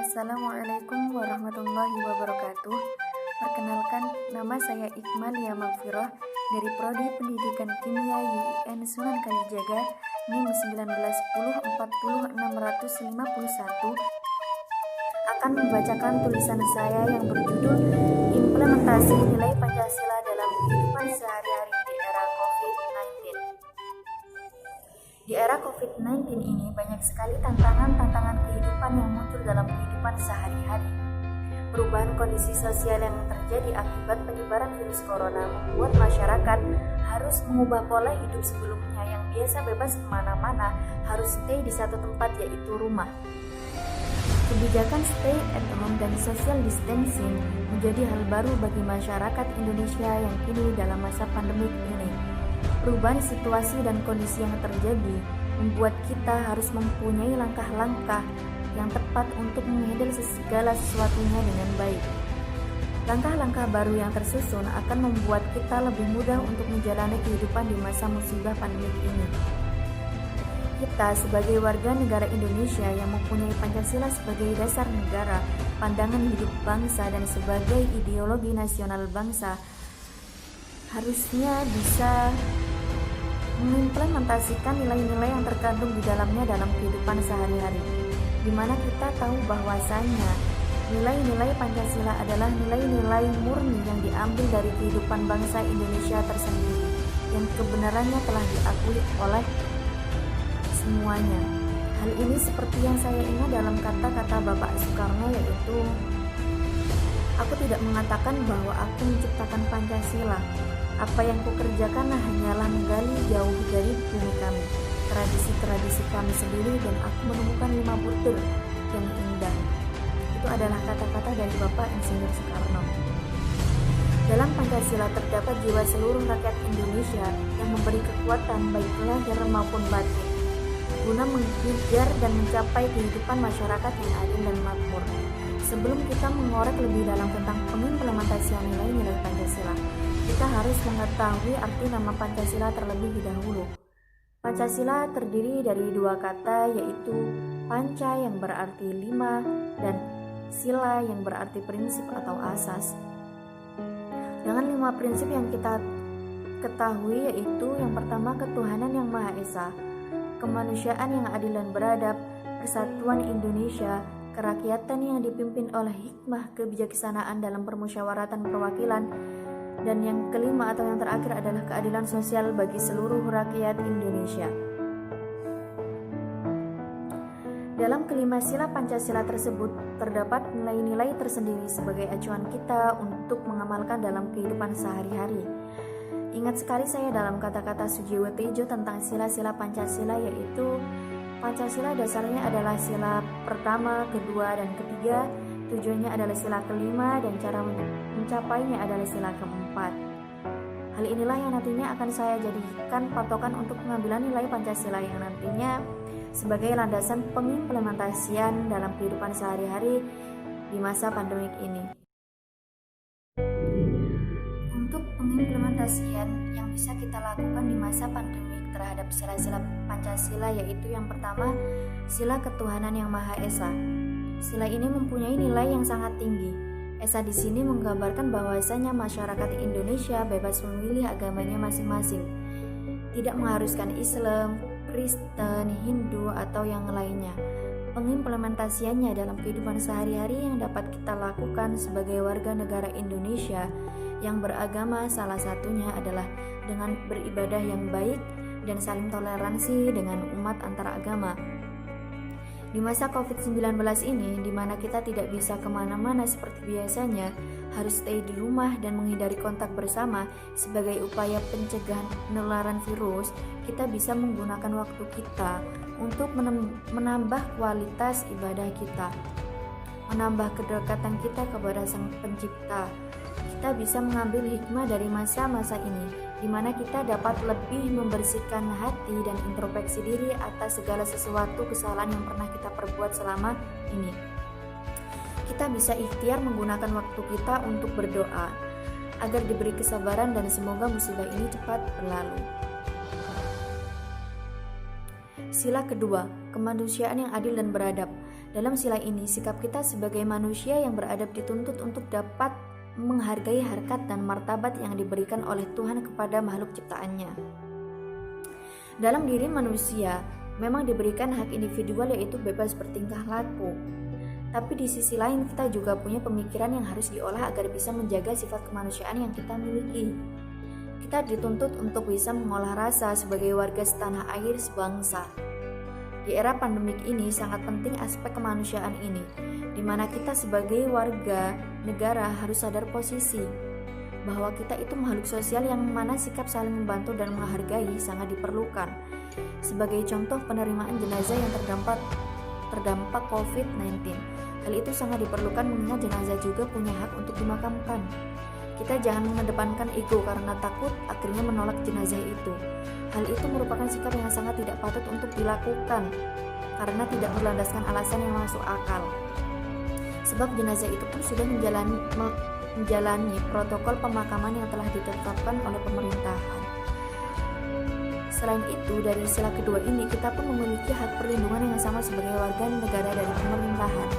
Assalamualaikum warahmatullahi wabarakatuh. Perkenalkan, nama saya Ikmalia Magfirah dari Prodi Pendidikan Kimia UIN Sunan Kalijaga, NIM 1910400651, akan membacakan tulisan saya yang berjudul Implementasi Nilai Pancasila dalam Kehidupan Sehari-hari di Era COVID-19. Di era COVID-19 ini banyak sekali tantangan-tantangan kehidupan yang muncul dalam kehidupan sehari-hari. Perubahan kondisi sosial yang terjadi akibat penyebaran virus corona membuat masyarakat harus mengubah pola hidup sebelumnya yang biasa bebas kemana-mana harus stay di satu tempat, yaitu rumah. Kebijakan stay at home dan social distancing menjadi hal baru bagi masyarakat Indonesia yang kini dalam masa pandemik ini. Perubahan situasi dan kondisi yang terjadi membuat kita harus mempunyai langkah-langkah yang tepat untuk menghandle segala sesuatunya dengan baik. Langkah-langkah baru yang tersusun akan membuat kita lebih mudah untuk menjalani kehidupan di masa musibah pandemik ini. Kita sebagai warga negara Indonesia yang mempunyai Pancasila sebagai dasar negara, pandangan hidup bangsa, dan sebagai ideologi nasional bangsa, harusnya bisa mengimplementasikan nilai-nilai yang terkandung di dalamnya dalam kehidupan sehari-hari, di mana kita tahu bahwasanya nilai-nilai Pancasila adalah nilai-nilai murni yang diambil dari kehidupan bangsa Indonesia tersendiri, yang kebenarannya telah diakui oleh semuanya. Hal ini seperti yang saya ingat dalam kata-kata Bapak Soekarno, yaitu, "Aku tidak mengatakan bahwa aku menciptakan Pancasila. Apa yang kukerjakan hanyalah menggali jauh dari bumi kami, tradisi-tradisi kami sendiri, dan aku menemukan 5 butir yang indah." Itu adalah kata-kata dari Bapak Insinyur Soekarno. Dalam Pancasila terdapat jiwa seluruh rakyat Indonesia yang memberi kekuatan baik lahir maupun batin, guna mengejar dan mencapai kehidupan masyarakat yang adil dan makmur. Sebelum kita mengorek lebih dalam tentang pengimplementasian nilai-nilai Pancasila, kita harus mengetahui arti nama Pancasila terlebih dahulu. Pancasila terdiri dari 2 kata, yaitu panca yang berarti 5 dan sila yang berarti prinsip atau asas. Dengan 5 prinsip yang kita ketahui, yaitu yang pertama, ketuhanan yang Maha Esa, kemanusiaan yang adil dan beradab, persatuan Indonesia, kerakyatan yang dipimpin oleh hikmah kebijaksanaan dalam permusyawaratan perwakilan, dan yang kelima atau yang terakhir adalah keadilan sosial bagi seluruh rakyat Indonesia. Dalam kelima sila Pancasila tersebut terdapat nilai-nilai tersendiri sebagai acuan kita untuk mengamalkan dalam kehidupan sehari-hari. Ingat sekali saya dalam kata-kata Sujiwo Tejo tentang sila-sila Pancasila, yaitu Pancasila dasarnya adalah sila pertama, kedua, dan ketiga. Tujuannya adalah sila kelima, dan cara mencapainya adalah sila keempat. Hal inilah yang nantinya akan saya jadikan patokan untuk pengambilan nilai Pancasila yang nantinya sebagai landasan pengimplementasian dalam kehidupan sehari-hari di masa pandemik ini. Untuk pengimplementasian yang bisa kita lakukan di masa pandemik terhadap sila-sila Pancasila, yaitu yang pertama, sila ketuhanan yang Maha Esa. Sila ini mempunyai nilai yang sangat tinggi. Esa di sini menggambarkan bahwasanya masyarakat Indonesia bebas memilih agamanya masing-masing, tidak mengharuskan Islam, Kristen, Hindu, atau yang lainnya. Pengimplementasiannya dalam kehidupan sehari-hari yang dapat kita lakukan sebagai warga negara Indonesia yang beragama, salah satunya adalah dengan beribadah yang baik dan saling toleransi dengan umat antar agama. Di masa COVID-19 ini, di mana kita tidak bisa kemana-mana seperti biasanya, harus stay di rumah dan menghindari kontak bersama sebagai upaya pencegahan penularan virus, kita bisa menggunakan waktu kita untuk menambah kualitas ibadah kita, menambah kedekatan kita kepada Sang Pencipta. Kita bisa mengambil hikmah dari masa-masa ini, di mana kita dapat lebih membersihkan hati dan introspeksi diri atas segala sesuatu kesalahan yang pernah kita perbuat selama ini. Kita bisa ikhtiar menggunakan waktu kita untuk berdoa agar diberi kesabaran dan semoga musibah ini cepat berlalu. Sila kedua, kemanusiaan yang adil dan beradab. Dalam sila ini, sikap kita sebagai manusia yang beradab dituntut untuk dapat menghargai harkat dan martabat yang diberikan oleh Tuhan kepada makhluk ciptaannya. Dalam diri manusia, memang diberikan hak individual yaitu bebas bertingkah laku. Tapi di sisi lain kita juga punya pemikiran yang harus diolah agar bisa menjaga sifat kemanusiaan yang kita miliki. Kita dituntut untuk bisa mengolah rasa sebagai warga setanah air sebangsa. Di era pandemik ini sangat penting aspek kemanusiaan ini, di mana kita sebagai warga negara harus sadar posisi bahwa kita itu makhluk sosial yang mana sikap saling membantu dan menghargai sangat diperlukan. Sebagai contoh penerimaan jenazah yang terdampak COVID-19. Hal itu sangat diperlukan mengingat jenazah juga punya hak untuk dimakamkan. Kita jangan mengedepankan ego karena takut akhirnya menolak jenazah itu. Hal itu merupakan sikap yang sangat tidak patut untuk dilakukan karena tidak berlandaskan alasan yang masuk akal. Sebab jenazah itu pun sudah menjalani protokol pemakaman yang telah ditetapkan oleh pemerintahan. Selain itu, dari sila kedua ini kita pun memiliki hak perlindungan yang sama sebagai warga negara dari pemerintahan.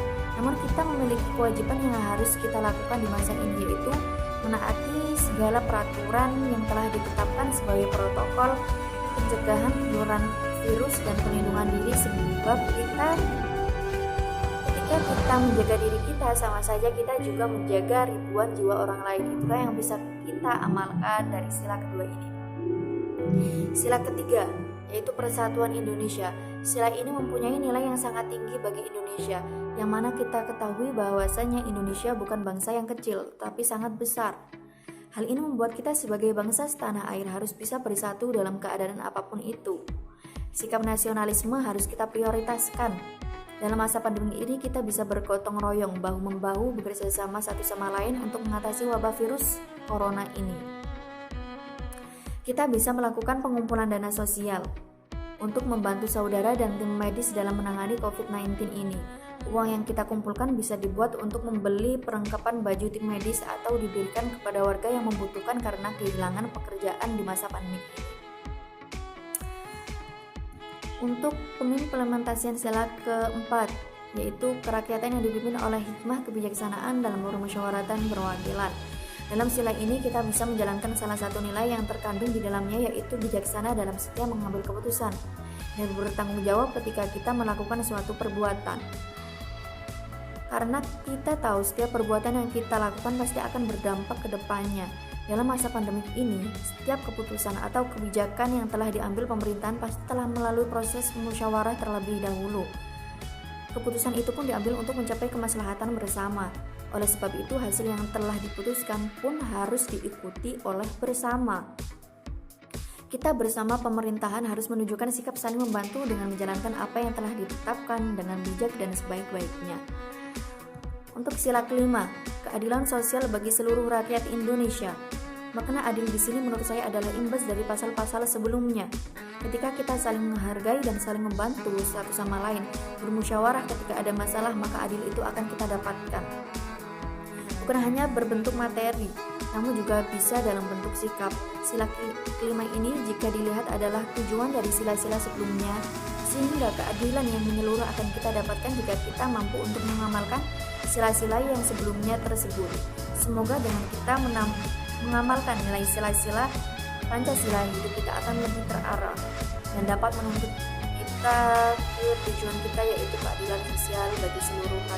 Namun kita memiliki kewajiban yang harus kita lakukan di masa ini, yaitu menaati segala peraturan yang telah ditetapkan sebagai protokol pencegahan penularan virus dan perlindungan diri, sebab ketika kita menjaga diri kita, sama saja kita juga menjaga ribuan jiwa orang lain. Itulah yang bisa kita amalkan dari sila kedua ini. Sila ketiga, yaitu persatuan Indonesia. Sila ini mempunyai nilai yang sangat tinggi bagi Indonesia, yang mana kita ketahui bahwasanya Indonesia bukan bangsa yang kecil, tapi sangat besar. Hal ini membuat kita sebagai bangsa setanah air harus bisa bersatu dalam keadaan apapun itu. Sikap nasionalisme harus kita prioritaskan. Dalam masa pandemi ini kita bisa bergotong royong, bahu-membahu, bekerja sama satu sama lain untuk mengatasi wabah virus corona ini. Kita bisa melakukan pengumpulan dana sosial untuk membantu saudara dan tim medis dalam menangani COVID-19 ini. Uang yang kita kumpulkan bisa dibuat untuk membeli perlengkapan baju tim medis atau diberikan kepada warga yang membutuhkan karena kehilangan pekerjaan di masa pandemi ini. Untuk pengimplementasian sila keempat, yaitu kerakyatan yang dipimpin oleh hikmah kebijaksanaan dalam bermusyawaratan berwakilan. Dalam sila ini kita bisa menjalankan salah satu nilai yang terkandung di dalamnya, yaitu bijaksana dalam setiap mengambil keputusan dan bertanggung jawab ketika kita melakukan suatu perbuatan. Karena kita tahu setiap perbuatan yang kita lakukan pasti akan berdampak ke depannya. Dalam masa pandemik ini, setiap keputusan atau kebijakan yang telah diambil pemerintahan pasti telah melalui proses musyawarah terlebih dahulu. Keputusan itu pun diambil untuk mencapai kemaslahatan bersama. Oleh sebab itu, hasil yang telah diputuskan pun harus diikuti oleh bersama. Kita bersama pemerintahan harus menunjukkan sikap saling membantu dengan menjalankan apa yang telah ditetapkan dengan bijak dan sebaik-baiknya. Untuk sila kelima, keadilan sosial bagi seluruh rakyat Indonesia. Makna adil di sini menurut saya adalah imbas dari pasal-pasal sebelumnya. Ketika kita saling menghargai dan saling membantu satu sama lain, bermusyawarah ketika ada masalah, maka adil itu akan kita dapatkan. Bukan hanya berbentuk materi, namun juga bisa dalam bentuk sikap. Sila kelima ini jika dilihat adalah tujuan dari sila-sila sebelumnya, sehingga keadilan yang menyeluruh akan kita dapatkan jika kita mampu untuk mengamalkan sila-sila yang sebelumnya tersebut. Semoga dengan kita mengamalkan nilai sila-sila Pancasila, hidup kita akan lebih terarah dan dapat menuntut kita ke tujuan kita, yaitu keadilan sosial bagi seluruh rakyat.